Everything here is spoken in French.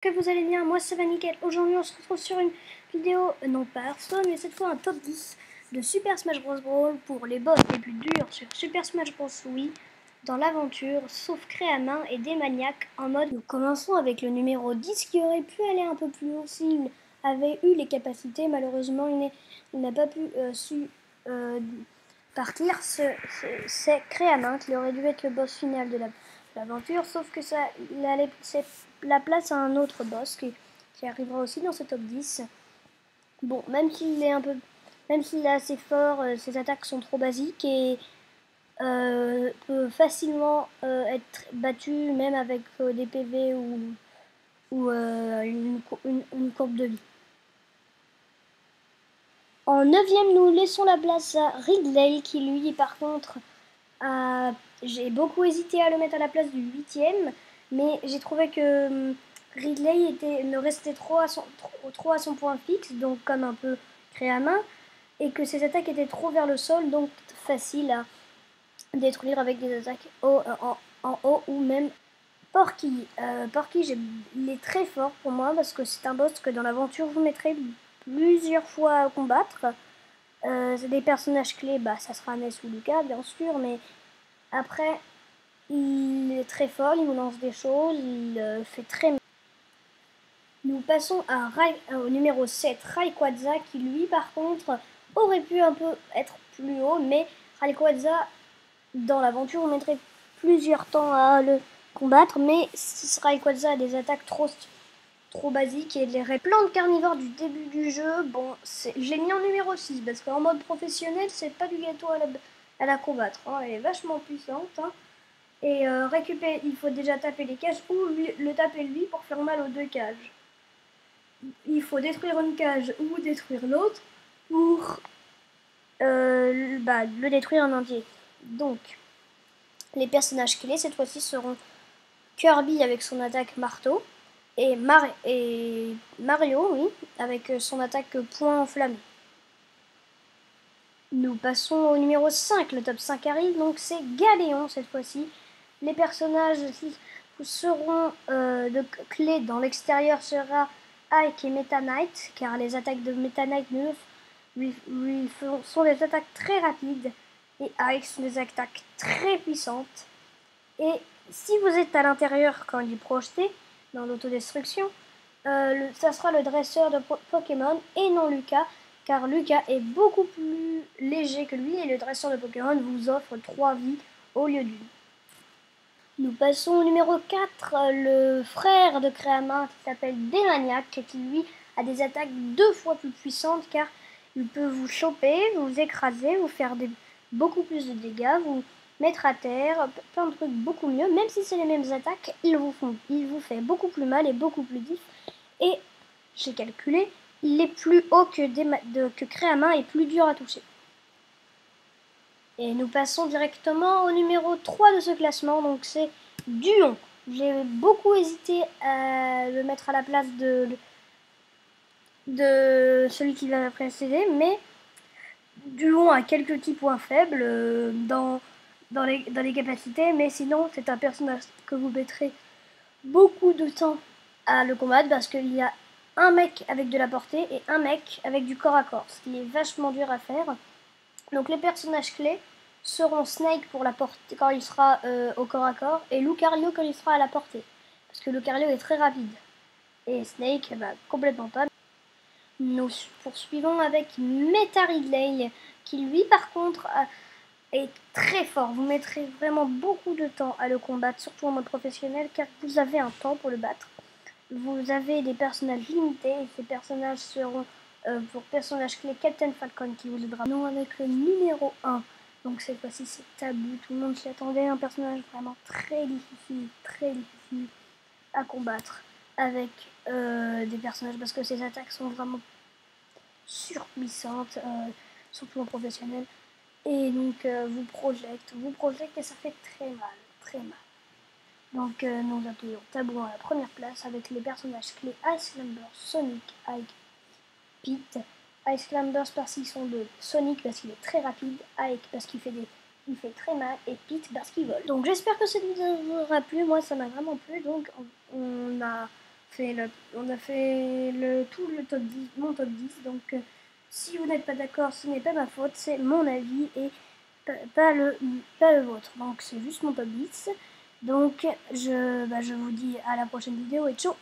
Que vous allez bien, moi ça va nickel. Aujourd'hui on se retrouve sur une vidéo, non pas Hearthstone, mais cette fois un top 10 de Super Smash Bros. Brawl pour les boss les plus durs sur Super Smash Bros. Wii dans l'aventure, sauf créa main et des maniaques en mode. Nous commençons avec le numéro 10 qui aurait pu aller un peu plus haut s'il avait eu les capacités. Malheureusement il n'a pas pu partir. C'est créa main qui aurait dû être le boss final de l'aventure, sauf que ça, il allait laisser la place à un autre boss qui arrivera aussi dans ce top 10. Bon, même s'il est assez fort, ses attaques sont trop basiques et peut facilement être battu même avec des PV ou une courbe de vie. En 9ème, nous laissons la place à Ridley qui lui par contre j'ai beaucoup hésité à le mettre à la place du 8ème, mais j'ai trouvé que Ridley ne restait trop à son point fixe, donc comme un peu créé à main, et que ses attaques étaient trop vers le sol, donc facile à détruire avec des attaques en haut ou même Porky. Porky, il est très fort pour moi parce que c'est un boss que dans l'aventure vous mettrez plusieurs fois à combattre. C'est des personnages clés, ça sera Ness ou Lucas bien sûr, mais après, il est très fort, il nous lance des choses, il fait très mal. Nous passons au numéro 7, Rayquaza, qui lui, par contre, aurait pu un peu être plus haut, mais Rayquaza, dans l'aventure, on mettrait plusieurs temps à le combattre, mais Rayquaza a des attaques trop basiques et les plantes carnivores du début du jeu, bon, j'ai mis en numéro 6, parce qu'en mode professionnel, c'est pas du gâteau à la combattre, hein, elle est vachement puissante, hein. Et il faut déjà taper les cages ou le taper lui pour faire mal aux deux cages. Il faut détruire une cage ou détruire l'autre pour le détruire en entier. Donc, les personnages clés cette fois-ci seront Kirby avec son attaque marteau et Mario, oui, avec son attaque poing enflammé. Nous passons au numéro 5, le top 5 arrive, donc c'est Galéon cette fois-ci. Les personnages seront de clés dans l'extérieur sera Ike et Meta Knight, car les attaques de Meta Knight sont des attaques très rapides et Ike sont des attaques très puissantes. Et si vous êtes à l'intérieur quand il est projeté dans l'autodestruction, ça sera le dresseur de Pokémon et non Lucas, car Lucas est beaucoup plus léger que lui et le dresseur de Pokémon vous offre 3 vies au lieu d'une. Nous passons au numéro 4, le frère de Créamin qui s'appelle Démaniac, qui lui a des attaques 2 fois plus puissantes car il peut vous choper, vous écraser, vous faire beaucoup plus de dégâts, vous mettre à terre, plein de trucs beaucoup mieux. Même si c'est les mêmes attaques, il vous fait beaucoup plus mal et beaucoup plus vif. Et j'ai calculé, il est plus haut que Créamin et plus dur à toucher. Et nous passons directement au numéro 3 de ce classement, donc c'est Duon. J'ai beaucoup hésité à le mettre à la place de celui qui l'a précédé, mais Duon a quelques petits points faibles dans les capacités, mais sinon c'est un personnage que vous mettrez beaucoup de temps à le combattre parce qu'il y a un mec avec de la portée et un mec avec du corps à corps, ce qui est vachement dur à faire. Donc les personnages clés seront Snake pour la portée quand il sera au corps à corps et Lucario quand il sera à la portée. Parce que Lucario est très rapide. Et Snake, complètement pas. Nous poursuivons avec Meta Ridley qui lui par contre est très fort. Vous mettrez vraiment beaucoup de temps à le combattre, surtout en mode professionnel, car vous avez un temps pour le battre. Vous avez des personnages limités et ces personnages seront pour personnage clé Captain Falcon qui vous aidera. Non, avec le numéro 1. Donc cette fois-ci c'est tabou, tout le monde s'y attendait, un personnage vraiment très difficile à combattre avec des personnages parce que ses attaques sont vraiment surpuissantes, surtout en professionnel. Et donc vous projette et ça fait très mal. Donc nous accueillons Tabou à la première place avec les personnages clés Ice Climber, Sonic, Ike, Pete. Ice Climbers parce qu'ils sont deux, Sonic parce qu'il est très rapide, Ike parce qu'il fait très mal et Pete parce qu'il vole. Donc j'espère que cette vidéo vous aura plu, moi ça m'a vraiment plu, donc on a on a fait tout le top 10, mon top 10. Donc, si vous n'êtes pas d'accord, ce n'est pas ma faute, c'est mon avis et pas le vôtre. Donc, c'est juste mon top 10. Donc, je vous dis à la prochaine vidéo et ciao!